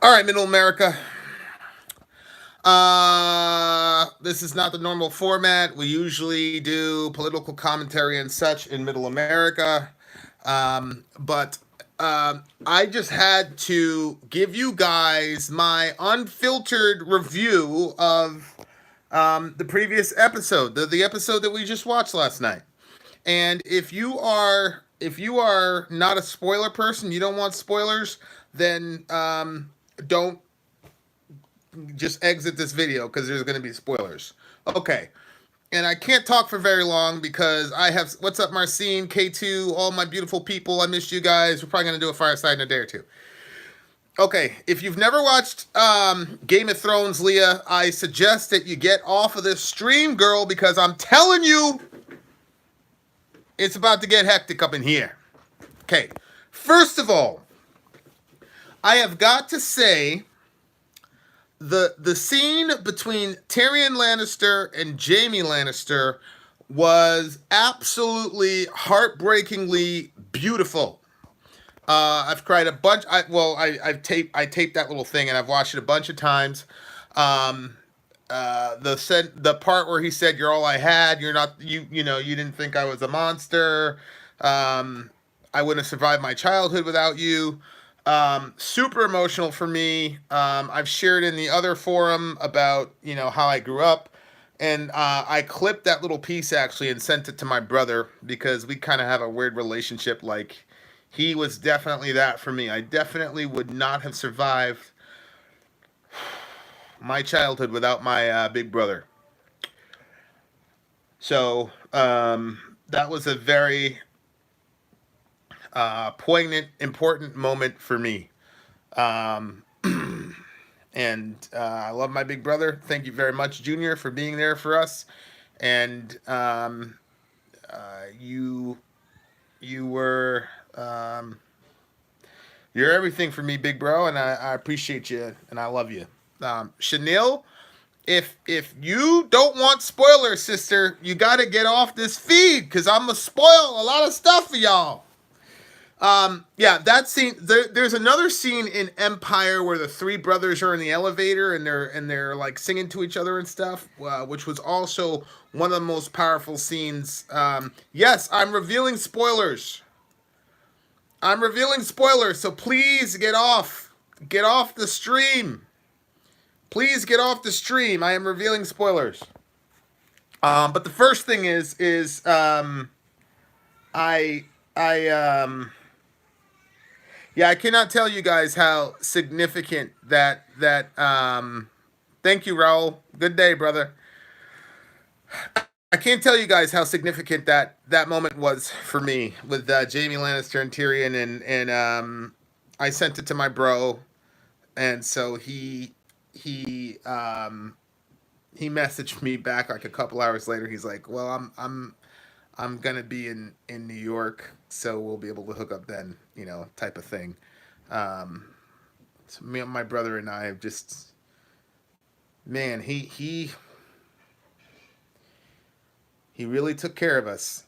All right, Middle America. This is not the normal format. We usually do political commentary and such in Middle America. But I just had to give you guys my unfiltered review of the previous episode, the episode that we just watched last night. And if you are not a spoiler person, you don't want spoilers, then don't just exit this video because there's going to be spoilers. Okay. And I can't talk for very long because I have what's up, Marcine, K2, all my beautiful people. I missed you guys. We're probably going to do a fireside in a day or two. Okay, if you've never watched Game of Thrones, Leah, I suggest that you get off of this stream, girl, because I'm telling you, it's about to get hectic up in here. Okay, first of all, I have got to say the scene between Tyrion Lannister and Jaime Lannister was absolutely heartbreakingly beautiful. I've cried a bunch. I taped that little thing and I've watched it a bunch of times. The part where he said, "You're all I had. You're not you didn't think I was a monster. I wouldn't have survived my childhood without you." Super emotional for me. I've shared in the other forum about how I grew up, and I clipped that little piece actually and sent it to my brother because we kind of have a weird relationship. Like, he was definitely that for me. I definitely would not have survived my childhood without my big brother. So that was a very poignant, important moment for me. Um, and I love my big brother. Thank you very much, Junior, for being there for us. And you were you're everything for me, big bro, and I appreciate you and I love you. Chanel, if you don't want spoilers, sister, you got to get off this feed because I'm gonna spoil a lot of stuff for y'all. Yeah, that scene. There's another scene in Empire where the three brothers are in the elevator and they're like singing to each other and stuff, which was also one of the most powerful scenes. Yes, I'm revealing spoilers. I'm revealing spoilers, so please get off the stream. Please get off the stream. I am revealing spoilers. But the first thing is I I yeah, I cannot tell you guys how significant that. Thank you, Raul. Good day, brother. I can't tell you guys how significant that moment was for me with Jaime Lannister and Tyrion, and I sent it to my bro, and so he messaged me back like a couple hours later. He's like, "Well, I'm gonna be in New York, so we'll be able to hook up then, type of thing." Um, so me, my brother, and I have just, man, he really took care of us,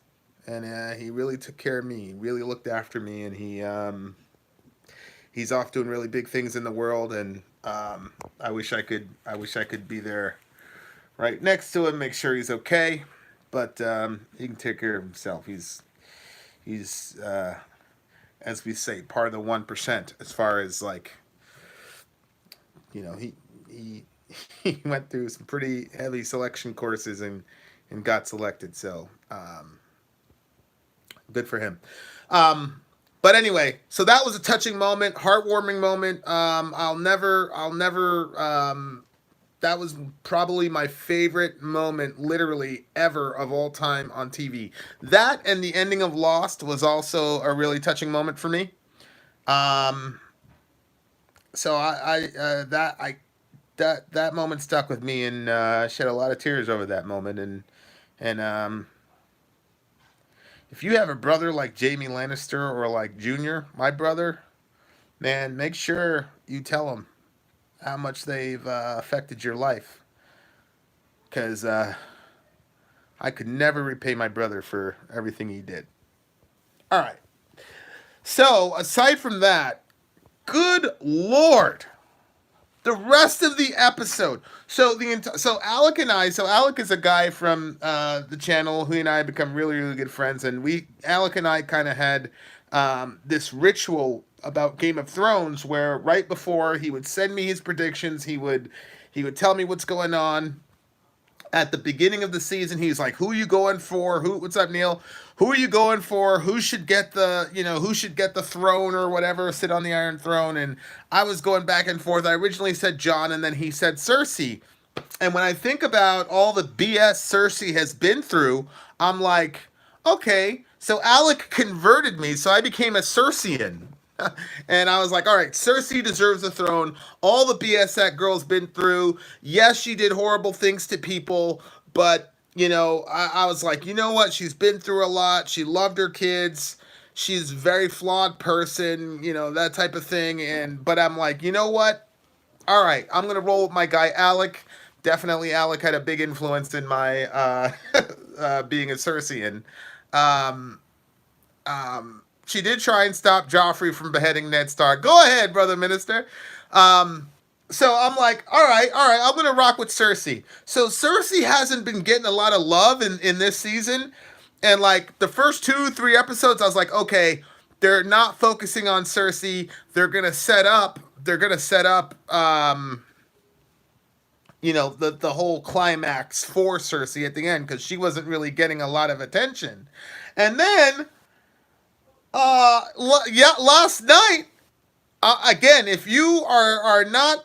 and he really took care of me. He really looked after me, and he's off doing really big things in the world, and I wish I could be there right next to him, make sure he's okay, but he can take care of himself. He's as we say, part of the 1% as far as like he he went through some pretty heavy selection courses and got selected. So good for him. Um, but anyway, so that was a touching moment, heartwarming moment. I'll never. That was probably my favorite moment, literally ever of all time on TV. That and the ending of Lost was also a really touching moment for me. Um, so that moment stuck with me, and shed a lot of tears over that moment. And if you have a brother like Jamie Lannister or like Junior, my brother, man, make sure you tell him how much they've affected your life, because I could never repay my brother for everything he did. All right. So aside from that, good lord, The rest of the episode. So Alec and I. So Alec is a guy from the channel. Who and I have become really really good friends, and Alec and I kind of had this ritual about Game of Thrones where right before he would send me his predictions, he would tell me what's going on at the beginning of the season. He's like, "Who are you going for? What's up, Neil? Who are you going for? Who should get the throne or whatever, sit on the Iron Throne?" And I was going back and forth. I originally said Jon, and then he said Cersei. And when I think about all the BS Cersei has been through, I'm like, okay, so Alec converted me, so I became a Cerseian. And I was like, all right, Cersei deserves the throne. All the BS that girl's been through. Yes, she did horrible things to people, but, I was like, you know what? She's been through a lot. She loved her kids. She's a very flawed person, that type of thing. But I'm like, you know what? All right, I'm going to roll with my guy, Alec. Definitely, Alec had a big influence in my being a Cerseian. Um, she did try and stop Joffrey from beheading Ned Stark. Go ahead, brother minister. So I'm like, all right, I'm gonna rock with Cersei. So Cersei hasn't been getting a lot of love in this season, and like the first 2-3 episodes, I was like, okay, they're not focusing on Cersei. They're gonna set up. The whole climax for Cersei at the end because she wasn't really getting a lot of attention, and then last night, again, if you are not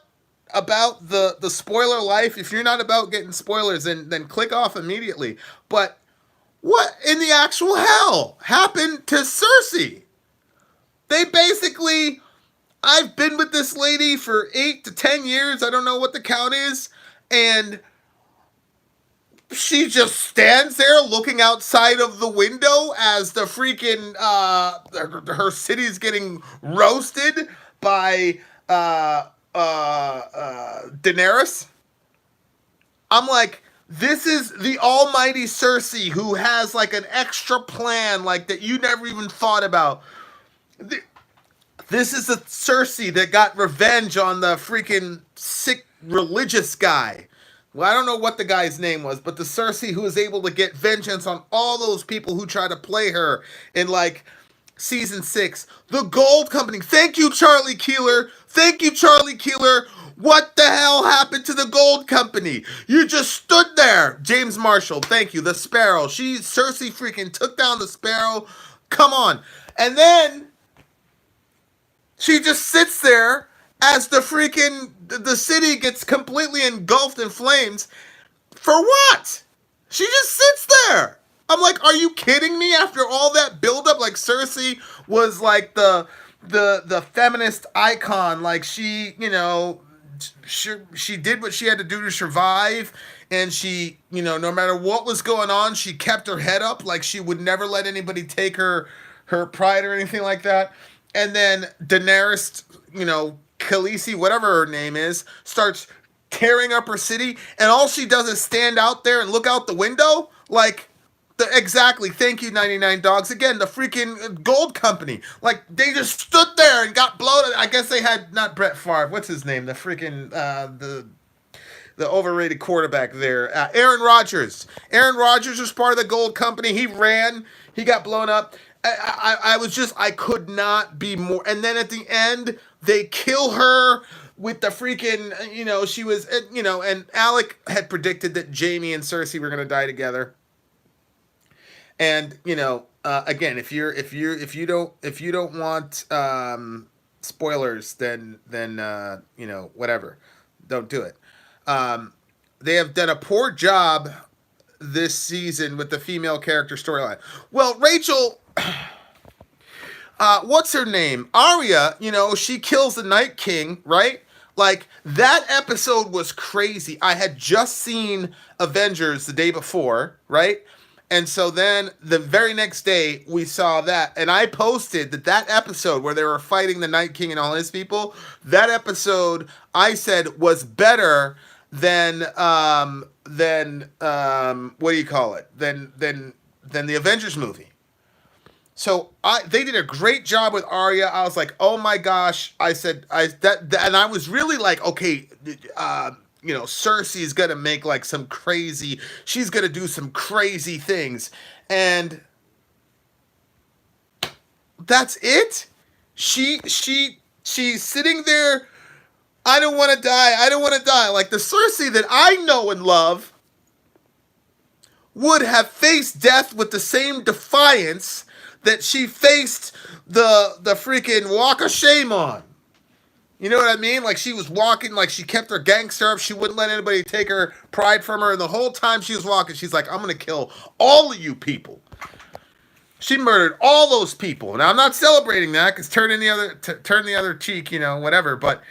about the spoiler life, if you're not about getting spoilers, then click off immediately. But what in the actual hell happened to Cersei? They basically, I've been with this lady for 8 to 10 years. I don't know what the count is, and she just stands there looking outside of the window as the freaking her city's getting roasted by Daenerys. I'm like, this is the almighty Cersei who has like an extra plan like that you never even thought about. This is a Cersei that got revenge on the freaking sick religious guy. Well, I don't know what the guy's name was, but the Cersei who was able to get vengeance on all those people who try to play her in like season 6. The Gold Company. Thank you, Charlie Keeler. What the hell happened to the Gold Company? You just stood there. James Marshall. Thank you. The Sparrow. Cersei freaking took down the Sparrow. Come on. And then she just sits there as the city gets completely engulfed in flames. For what? She just sits there. I'm like, are you kidding me? After all that buildup, like Cersei was like the feminist icon. Like she did what she had to do to survive, and she, no matter what was going on, she kept her head up. Like she would never let anybody take her pride or anything like that. And then Daenerys, Khaleesi, whatever her name is, starts tearing up her city, and all she does is stand out there and look out the window. Like, exactly, thank you, 99 Dogs. Again, the freaking Gold Company. Like, they just stood there and got blown. I guess they had, not Brett Favre, what's his name? The freaking, the overrated quarterback there. Aaron Rodgers. Aaron Rodgers was part of the Gold Company. He ran. He got blown up. I could not be more. And then at the end, they kill her with the freaking, she was, and Alec had predicted that Jaime and Cersei were going to die together. And, again, if you don't want spoilers, then whatever, don't do it. They have done a poor job this season with the female character storyline. Well, Rachel, what's her name? Arya, she kills the Night King, right? Like, that episode was crazy. I had just seen Avengers the day before, right? And so then the very next day we saw that, and I posted that episode where they were fighting the Night King and all his people, that episode I said was better than what do you call it? Than the Avengers movie. So they did a great job with Arya. I was like, oh my gosh. I said and I was really like, okay, Cersei is gonna make like some crazy. She's gonna do some crazy things, and that's it. She's sitting there. I don't want to die. I don't want to die. Like the Cersei that I know and love would have faced death with the same defiance that she faced the freaking walk of shame on. You know what I mean? Like she was walking, like she kept her gangster up. She wouldn't let anybody take her pride from her. And the whole time she was walking, she's like, I'm going to kill all of you people. She murdered all those people. Now I'm not celebrating that because turn the other cheek, whatever. But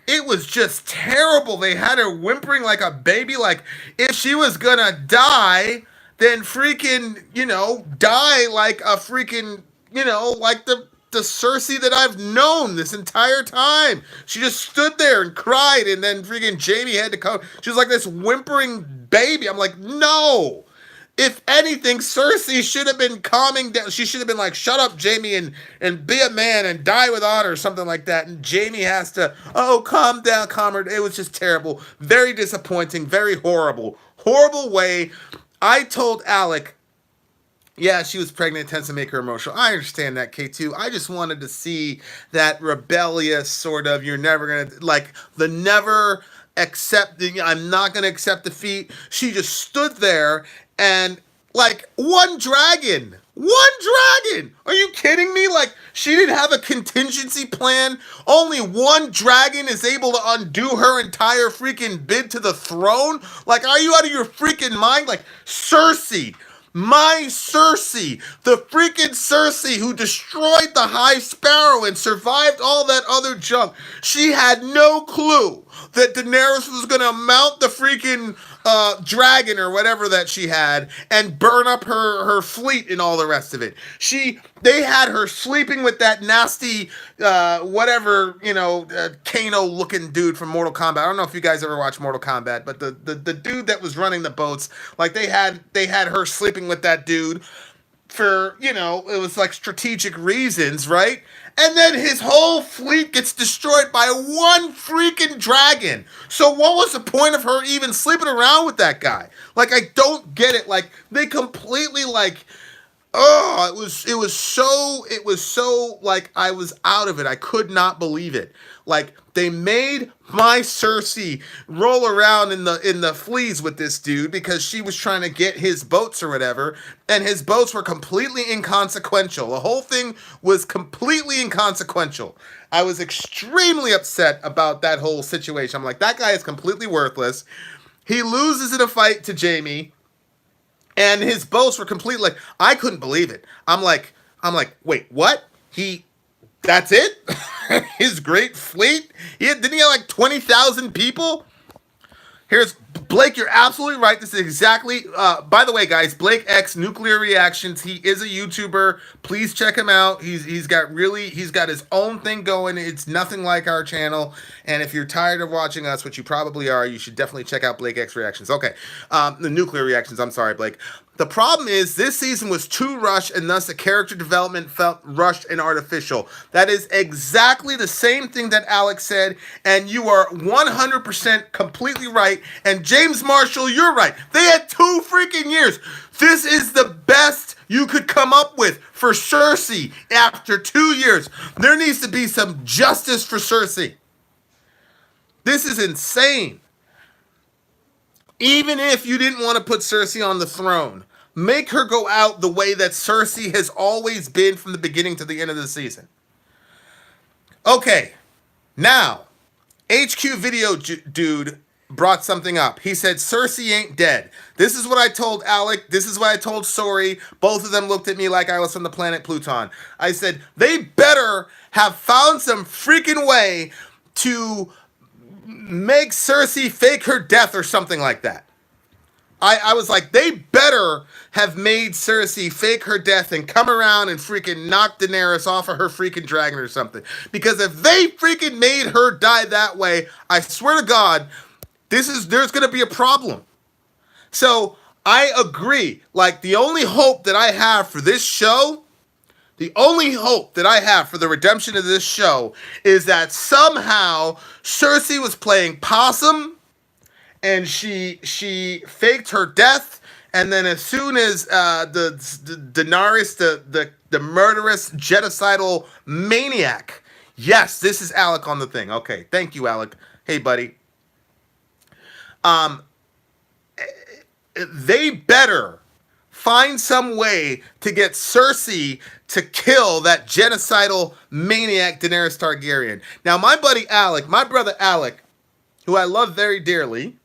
it was just terrible. They had her whimpering like a baby. Like if she was gonna die, then freaking die like a freaking like the Cersei that I've known this entire time. She just stood there and cried, and then freaking Jaime had to come. She was like this whimpering baby. I'm like, no. If anything, Cersei should have been calming down. She should have been like, shut up, Jaime, and be a man and die with honor or something like that. And Jaime has to, oh, calm down, comrade. It was just terrible. Very disappointing. Very horrible. Horrible way. I told Alec, yeah, she was pregnant, tends to make her emotional. I understand that, K2. I just wanted to see that rebellious sort of, you're never going to, like, the never accepting, I'm not going to accept defeat. She just stood there and, like, one dragon. Are you kidding me? Like, she didn't have a contingency plan. Only one dragon is able to undo her entire freaking bid to the throne. Like, are you out of your freaking mind? Like, Cersei. My Cersei, the freaking Cersei who destroyed the High Sparrow and survived all that other junk. She had no clue that Daenerys was going to mount the freaking dragon or whatever that she had and burn up her fleet and all the rest of it. They had her sleeping with that nasty Kano looking dude from Mortal Kombat. I don't know if you guys ever watched Mortal Kombat, but the dude that was running the boats, like they had her sleeping with that dude for, it was like strategic reasons, right? And then his whole fleet gets destroyed by one freaking dragon. So what was the point of her even sleeping around with that guy? Like, I don't get it. Like, they completely, like, oh, it was so, like, I was out of it. I could not believe it. Like, they made my Cersei roll around in the fleas with this dude because she was trying to get his boats or whatever, and his boats were completely inconsequential. The whole thing was completely inconsequential. I was extremely upset about that whole situation. I'm like, that guy is completely worthless. He loses in a fight to Jaime, and his boats were completely, like, I couldn't believe it. I'm like, wait, what? That's it? His great fleet? Didn't he have like 20,000 people? Here's Blake, you're absolutely right. This is exactly, by the way, guys, Blake X Nuclear Reactions. He is a YouTuber. Please check him out. He's got his own thing going. It's nothing like our channel. And if you're tired of watching us, which you probably are, you should definitely check out Blake X Reactions. Okay, the Nuclear Reactions. I'm sorry, Blake. The problem is this season was too rushed, and thus the character development felt rushed and artificial. That is exactly the same thing that Alex said, and you are 100% completely right. And James Marshall, you're right. They had 2 freaking years. This is the best you could come up with for Cersei after 2 years. There needs to be some justice for Cersei. This is insane. Even if you didn't want to put Cersei on the throne, make her go out the way that Cersei has always been from the beginning to the end of the season. Okay, now, HQ Video Dude brought something up. He said, Cersei ain't dead. This is what I told Alec. This is what I told Sori. Both of them looked at me like I was from the planet Pluton. I said, they better have found some freaking way to make Cersei fake her death or something like that. I was like, they better have made Cersei fake her death and come around and freaking knock Daenerys off of her freaking dragon or something. Because if they freaking made her die that way, I swear to God, there's going to be a problem. So I agree. Like, the only hope that I have for this show The only hope that I have for the redemption of this show is that somehow Cersei was playing possum and she faked her death, and then as soon as the Daenerys, the murderous genocidal maniac. Yes, this is Alec on the thing. Okay, thank you, Alec. Hey, buddy. Um, they better find some way to get Cersei to kill that genocidal maniac Daenerys Targaryen. Now, my buddy Alec, my brother Alec, who I love very dearly,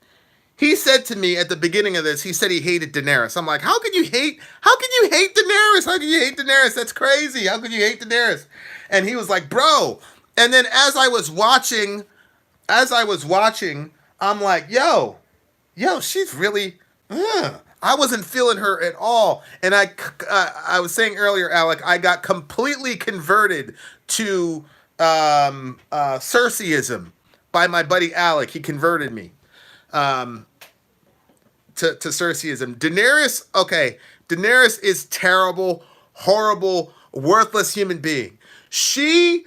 he said to me at the beginning of this, he said he hated Daenerys. I'm like, how can you hate Daenerys? How can you hate Daenerys? That's crazy. How can you hate Daenerys? And he was like, bro. And then as I was watching, I'm like, yo, she's really, I wasn't feeling her at all. And I was saying earlier, Alec, I got completely converted to Cerseiism by my buddy Alec. He converted me to Cerseiism. Daenerys, okay, Daenerys is terrible, horrible, worthless human being. She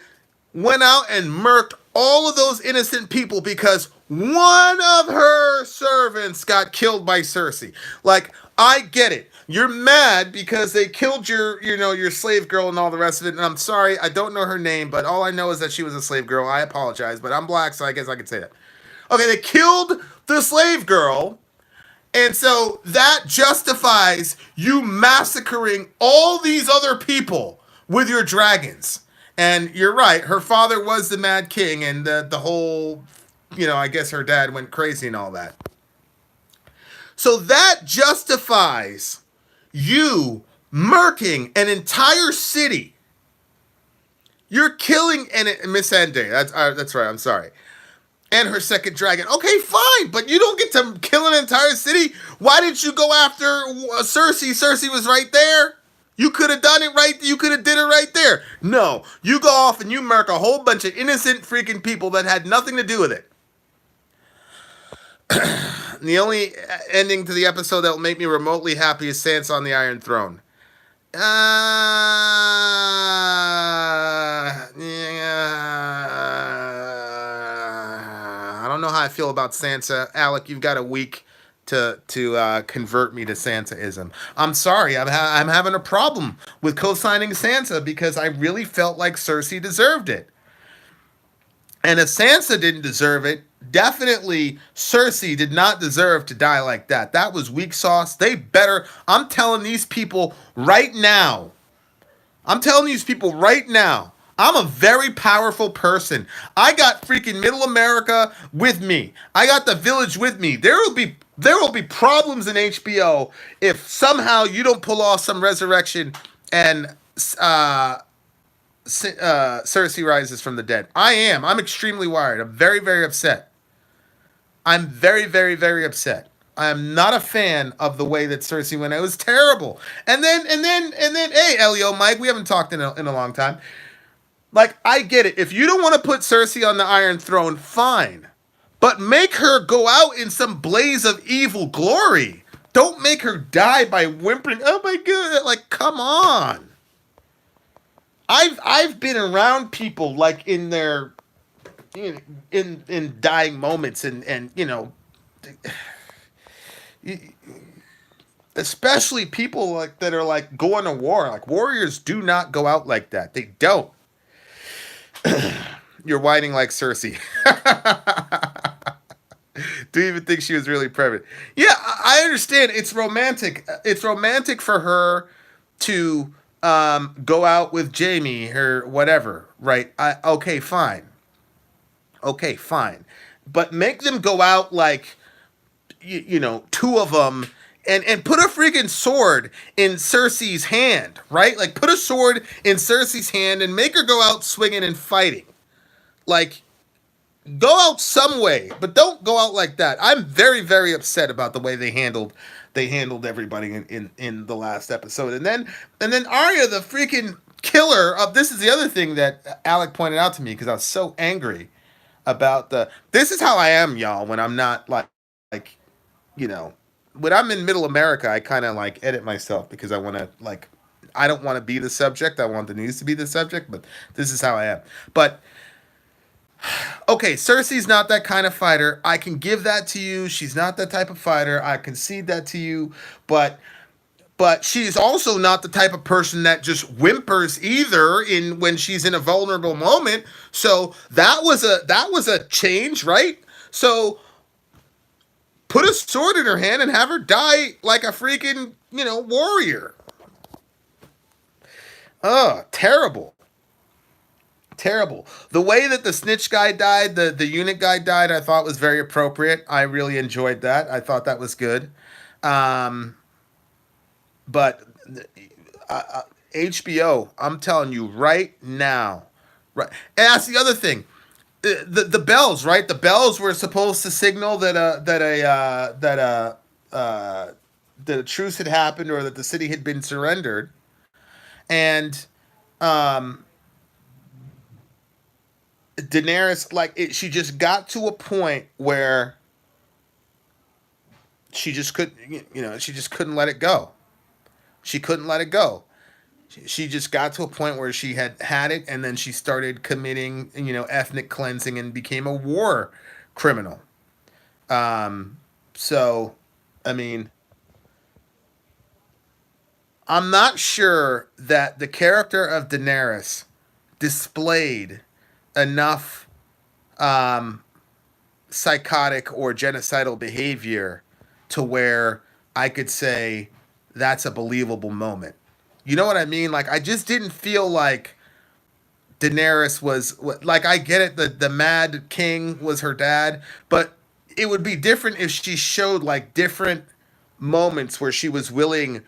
went out and murked all of those innocent people because one of her servants got killed by Cersei. Like, I get it. You're mad because they killed your slave girl and all the rest of it. And I'm sorry, I don't know her name, but all I know is that she was a slave girl. I apologize, but I'm black, so I guess I could say that. Okay, they killed the slave girl, and so that justifies you massacring all these other people with your dragons. And you're right, her father was the Mad King, and the whole, I guess her dad went crazy and all that. So that justifies you murking an entire city. You're killing Miss Ende. That's right. I'm sorry. And her second dragon. Okay, fine, but you don't get to kill an entire city. Why didn't you go after Cersei? Cersei was right there. You could have done it right. You could have did it right there. No, you go off and you murk a whole bunch of innocent freaking people that had nothing to do with it. The only ending to the episode that will make me remotely happy is Sansa on the Iron Throne. I don't know how I feel about Sansa. Alec, you've got a week to convert me to Sansaism. I'm sorry. I'm having a problem with co-signing Sansa because I really felt like Cersei deserved it. And if Sansa didn't deserve it, definitely Cersei did not deserve to die like that. That was weak sauce. They better. I'm telling these people right now. I'm a very powerful person. I got freaking Middle America with me. I got the village with me. There will be problems in HBO if somehow you don't pull off some resurrection and Cersei rises from the dead. I'm extremely worried. I'm very, very upset. I'm very, very, very upset. I am not a fan of the way that Cersei went. It was terrible. And then, hey, Elio, Mike, we haven't talked in a long time. Like, I get it. If you don't want to put Cersei on the Iron Throne, fine. But make her go out in some blaze of evil glory. Don't make her die by whimpering. Oh my God. Like, come on. I've been around people like in their in dying moments and especially people like that are like going to war. Like, warriors do not go out like that. They don't. You're whining like Cersei. Do you even think she was really pregnant? Yeah, I understand. It's romantic. It's romantic for her to go out with Jaime or whatever, right? Okay, fine. Okay, fine. But make them go out like, two of them, and put a freaking sword in Cersei's hand, right? Like, put a sword in Cersei's hand and make her go out swinging and fighting. Like, go out some way, but don't go out like that. I'm very, very upset about the way they handled everybody in the last episode. And then Arya, the freaking killer of this is the other thing that Alec pointed out to me because I was so angry about this is how I am, y'all, when I'm not like when I'm in Middle America, I kind of like edit myself because I want to like I don't want to be the subject. I want the news to be the subject, but this is how I am. But okay, Cersei's not that kind of fighter. I can give that to you. She's not that type of fighter. I concede that to you. But she's also not the type of person that just whimpers either in when she's in a vulnerable moment. So that was a change, right? So put a sword in her hand and have her die like a freaking, warrior. Terrible. Terrible. The way that the snitch guy died, the unit guy died, I thought was very appropriate. I really enjoyed that. I thought that was good. Um, but HBO, I'm telling you right now, right? And that's the other thing. The bells, right? The bells were supposed to signal that a truce had happened or that the city had been surrendered, and um, Daenerys, she just got to a point where she just couldn't, she just couldn't let it go. She couldn't let it go. She just got to a point where she had it, and then she started committing, ethnic cleansing and became a war criminal. Um, so, I mean, I'm not sure that the character of Daenerys displayed enough um, psychotic or genocidal behavior to where I could say that's a believable moment. You know what I mean? Like, I just didn't feel like Daenerys was like, I get it, the Mad King was her dad, but it would be different if she showed like different moments where she was willing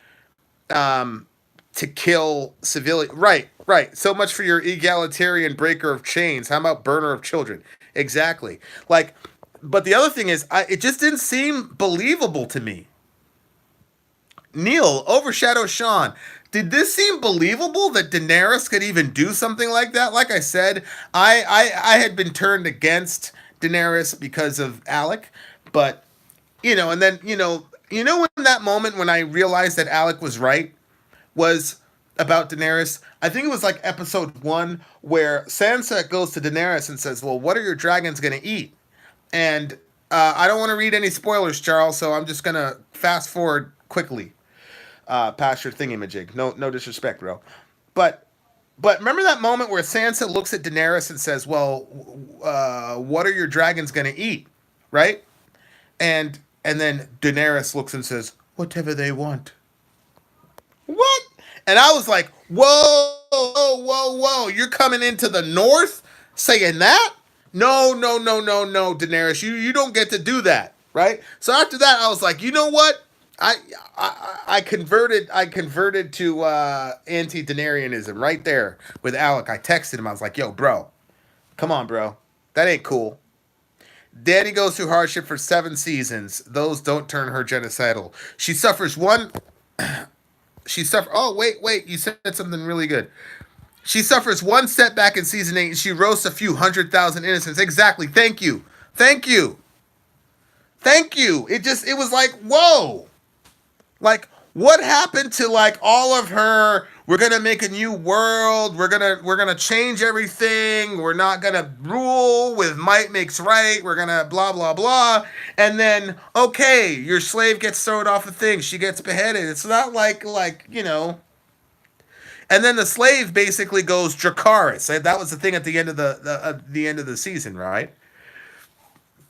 um to kill civilian. Right, right. So much for your egalitarian breaker of chains. How about burner of children? Exactly. Like, but the other thing is, it just didn't seem believable to me. Neil, overshadow Sean. Did this seem believable that Daenerys could even do something like that? Like I said, I had been turned against Daenerys because of Alec, but and then when that moment when I realized that Alec was right was about Daenerys. I think it was like episode 1 where Sansa goes to Daenerys and says, "Well, what are your dragons gonna eat?" And I don't want to read any spoilers, Charles, so I'm just gonna fast forward quickly past your thingamajig. No disrespect, bro. But remember that moment where Sansa looks at Daenerys and says, "Well, what are your dragons gonna eat?" Right? And then Daenerys looks and says, "Whatever they want." What? And I was like, "Whoa, whoa, whoa, whoa! You're coming into the North saying that? No, no, no, no, no, Daenerys, you don't get to do that, right?" So after that, I was like, you know what? I converted to anti Daeneryanism right there with Alec. I texted him. I was like, "Yo, bro, come on, bro, that ain't cool." Daddy goes through hardship for 7 seasons. Those don't turn her genocidal. She suffers one. She suffer. Oh, wait! You said something really good. She suffers one setback in season 8, and she roasts a few 100,000 innocents. Exactly. Thank you. Thank you. Thank you. It was like, whoa. Like, what happened to like all of her? We're gonna make a new world. We're gonna change everything. We're not gonna rule with might makes right. We're gonna blah blah blah. And then okay, your slave gets thrown off a thing. She gets beheaded. It's not like. And then the slave basically goes Dracarys. That was the thing at the end of the end of the season, right?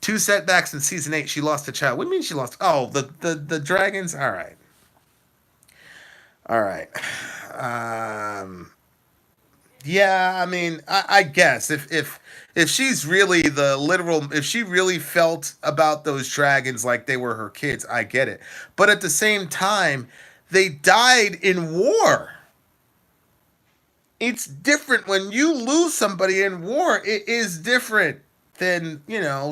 2 setbacks in season 8. She lost a child. What do you mean she lost? Oh, the dragons. All right. All right. Um, yeah, I mean, I guess if she's really the literal, if she really felt about those dragons like they were her kids, I get it. But at the same time, they died in war. It's different when you lose somebody in war. It is different than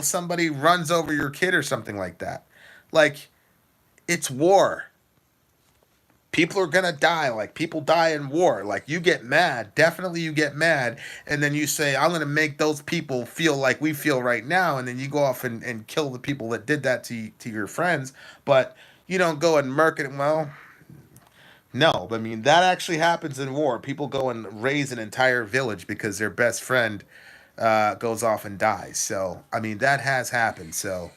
somebody runs over your kid or something like that. Like, it's war. People are gonna die. Like, people die in war. Like, you get mad, definitely you get mad, and then you say, "I'm gonna make those people feel like we feel right now," and then you go off and kill the people that did that to your friends. But you don't go and murk it. Well, No, I mean that actually happens in war. People go and raise an entire village because their best friend goes off and dies. So I mean that has happened. So,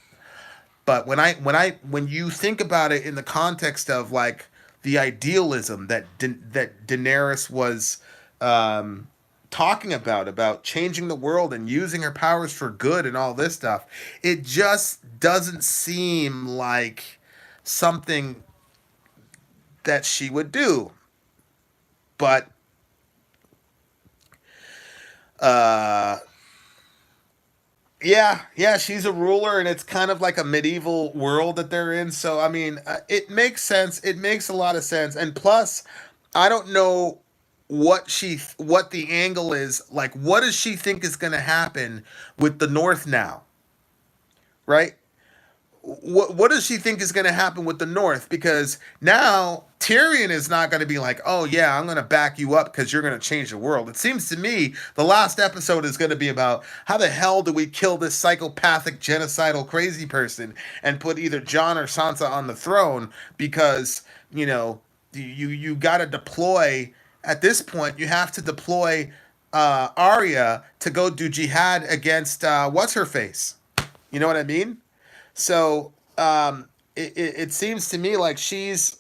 but when you think about it in the context of like the idealism that Daenerys was um, talking about changing the world and using her powers for good and all this stuff, it just doesn't seem like something that she would do. But uh, yeah, she's a ruler, and it's kind of like a medieval world that they're in. So, I mean, it makes sense. It makes a lot of sense. And plus, I don't know what the angle is. Like, what does she think is going to happen with the North now? Right? What does she think is going to happen with the North? Because now Tyrion is not going to be like, oh yeah, I'm going to back you up because you're going to change the world. It seems to me the last episode is going to be about how the hell do we kill this psychopathic, genocidal, crazy person and put either Jon or Sansa on the throne? Because you got to deploy. At this point, you have to deploy Arya to go do jihad against what's her face. You know what I mean? So it seems to me like she's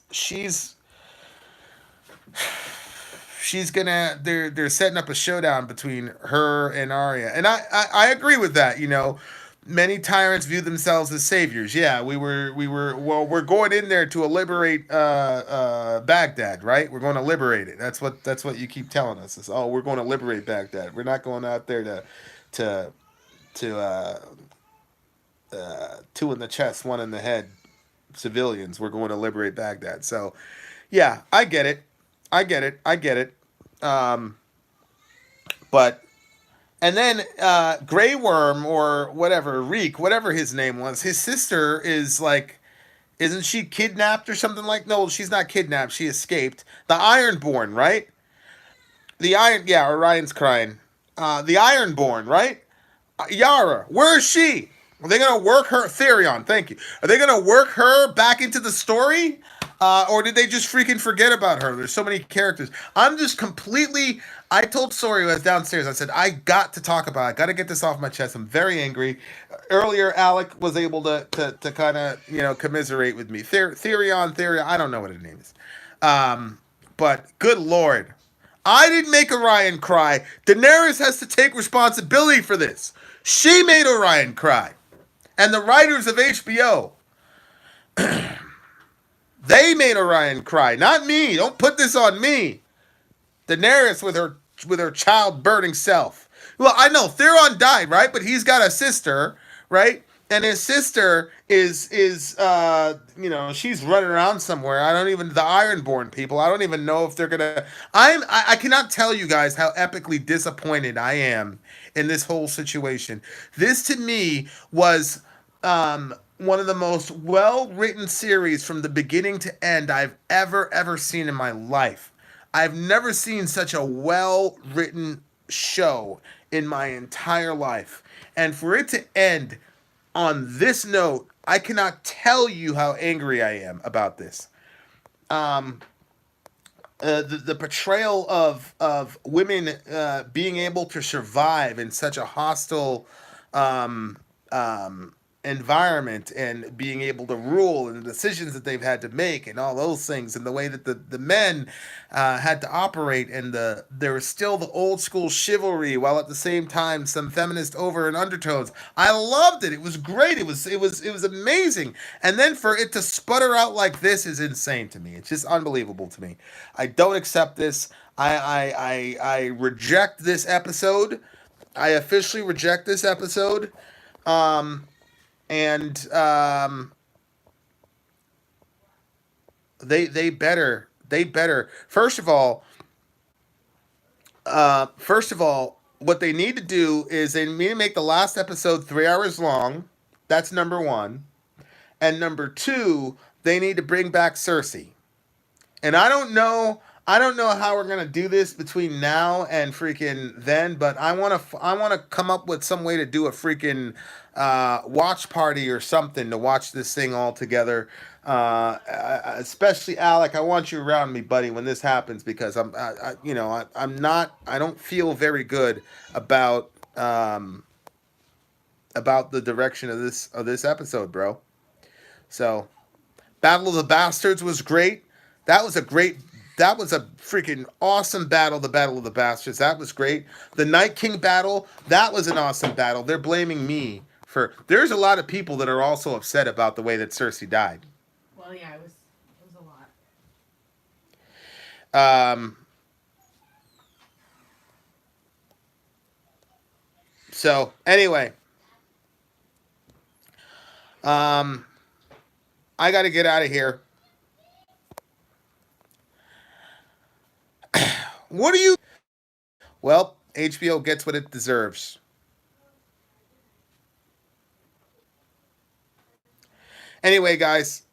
gonna they're setting up a showdown between her and Arya, and I agree with that. Many tyrants view themselves as saviors. Yeah, we're going in there to liberate Baghdad, right? We're going to liberate it. That's what you keep telling us. Is, oh, we're going to liberate Baghdad. We're not going out there to to two in the chest, one in the head civilians. We're going to liberate Baghdad. So, yeah, I get it. I get it. Um, but and then Grey Worm or whatever Reek, whatever his name was, his sister is like, isn't she kidnapped or something like? No, she's not kidnapped. She escaped. The Ironborn, right? The Iron, yeah, Orion's crying. The Ironborn, right? Yara, where is she? Are they gonna work her Therion? Thank you. Are they gonna work her back into the story, or did they just freaking forget about her? There's so many characters. I'm just completely. I told Sori when I was downstairs. I said I got to talk about it. I got to get this off my chest. I'm very angry. Earlier, Alec was able to kind of commiserate with me. Therion. I don't know what her name is. But good lord, I didn't make Orion cry. Daenerys has to take responsibility for this. She made Orion cry. And the writers of HBO, they made Orion cry, not me. Don't put this on me. Daenerys with her child burning self. Well, I know Theron died, right? But he's got a sister, right? And his sister is she's running around somewhere. I don't even the Ironborn people. I don't even know if they're gonna. I cannot tell you guys how epically disappointed I am in this whole situation. This to me was one of the most well written series from the beginning to end I've ever seen in my life. I've never seen such a well written show in my entire life. And for it to end on this note, I cannot tell you how angry I am about this. Um, the portrayal of women being able to survive in such a hostile um, um, environment and being able to rule and the decisions that they've had to make and all those things and the way that the men had to operate and there was still the old school chivalry while at the same time some feminist over and undertones. I loved it. It was great. It was amazing. And then for it to sputter out like this is insane to me. It's just unbelievable to me. I don't accept this. I reject this episode. I officially reject this episode. Um, and they better first of all what they need to do is they need to make the last episode 3 hours long. That's number one. And number two, they need to bring back Cersei. And I don't know. I don't know how we're gonna do this between now and freaking then, but I wanna come up with some way to do a freaking watch party or something to watch this thing all together. Especially Alec, I want you around me, buddy, when this happens because I don't feel very good about about the direction of this episode, bro. So, Battle of the Bastards was great. That was a great. That was a freaking awesome battle. The Battle of the Bastards. That was great. The Night King battle. That was an awesome battle. They're blaming me for. There's a lot of people that are also upset about the way that Cersei died. Well, yeah, it was a lot. So anyway, I got to get out of here. What do you? Well, HBO gets what it deserves. Anyway, guys,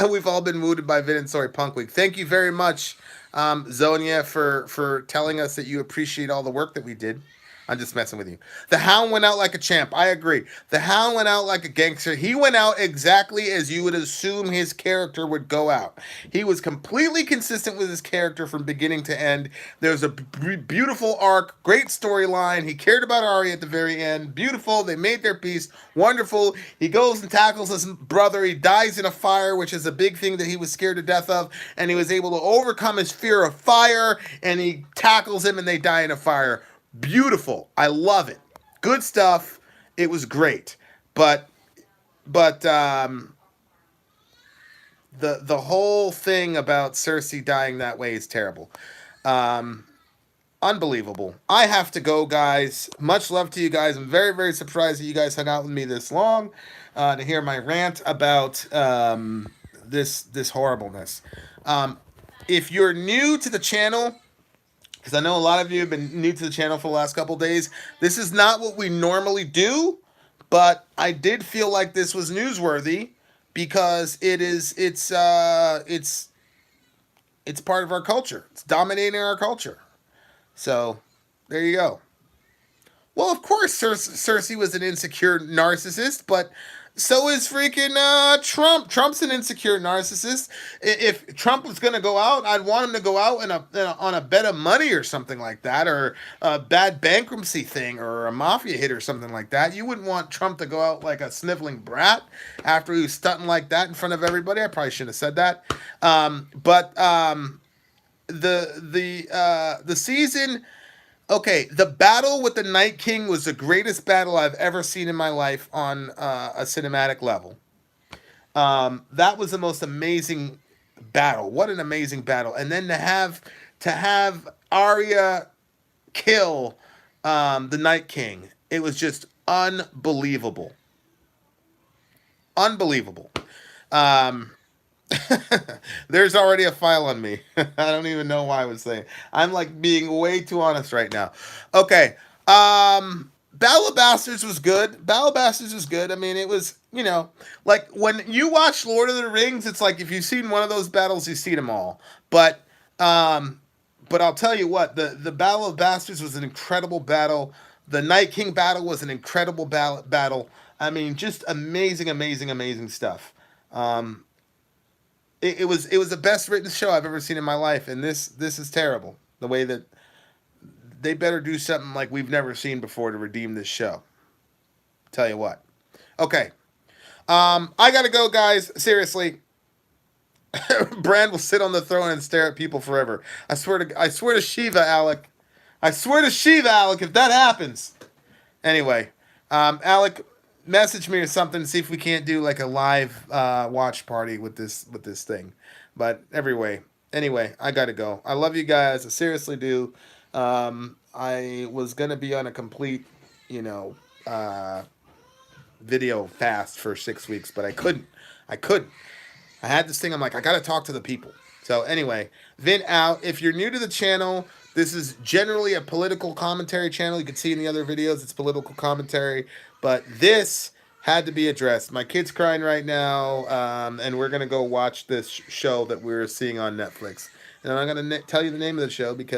we've all been mooted by Vid and Sorry Punk Week. Thank you very much, Zonia, for telling us that you appreciate all the work that we did. I'm just messing with you. The Hound went out like a champ. I agree. The Hound went out like a gangster. He went out exactly as you would assume his character would go out. He was completely consistent with his character from beginning to end. There's a beautiful arc, great storyline. He cared about Arya at the very end. Beautiful. They made their peace. Wonderful. He goes and tackles his brother. He dies in a fire, which is a big thing that he was scared to death of. And he was able to overcome his fear of fire. And he tackles him and they die in a fire. Beautiful. I love it. Good stuff. It was great. But the whole thing about Cersei dying that way is terrible. Unbelievable. I have to go, guys. Much love to you guys. I'm very, very surprised that you guys hung out with me this long to hear my rant about this horribleness. If you're new to the channel, because I know a lot of you have been new to the channel for the last couple days. This is not what we normally do, but I did feel like this was newsworthy because it's part of our culture. It's dominating our culture. So there you go. Well, of course, Cersei was an insecure narcissist, but so is freaking Trump. Trump's an insecure narcissist. If Trump was going to go out, I'd want him to go out on a bet of money or something like that, or a bad bankruptcy thing, or a mafia hit or something like that. You wouldn't want Trump to go out like a sniveling brat after he was stunting like that in front of everybody. I probably shouldn't have said that. The season. Okay, the battle with the Night King was the greatest battle I've ever seen in my life on a cinematic level. That was the most amazing battle. What an amazing battle! And then to have Arya kill the Night King, it was just unbelievable. Unbelievable. There's already a file on me. I don't even know why I was saying. I'm like being way too honest right now. Okay. Battle of Bastards was good. Battle of Bastards was good. I mean, it was, like when you watch Lord of the Rings, it's like if you've seen one of those battles, you've seen them all. But I'll tell you what, the Battle of Bastards was an incredible battle. The Night King battle was an incredible battle. I mean, just amazing, amazing, amazing stuff. It was the best written show I've ever seen in my life, and this is terrible. The way that they better do something like we've never seen before to redeem this show. Tell you what. Okay. I gotta go, guys. Seriously. Bran will sit on the throne and stare at people forever. I swear to Shiva, Alec. I swear to Shiva, Alec, if that happens. Anyway, Alec, message me or something, see if we can't do like a live watch party with this thing. But anyway, I gotta go. I love you guys. I seriously do. I was gonna be on a complete, video fast for 6 weeks, but I couldn't. I had this thing. I'm like, I gotta talk to the people. So anyway, Vin out. If you're new to the channel, this is generally a political commentary channel. You can see in the other videos, it's political commentary. But this Had to be addressed. My kid's crying right now, and we're gonna go watch this show that we're seeing on Netflix. And I'm not gonna tell you the name of the show because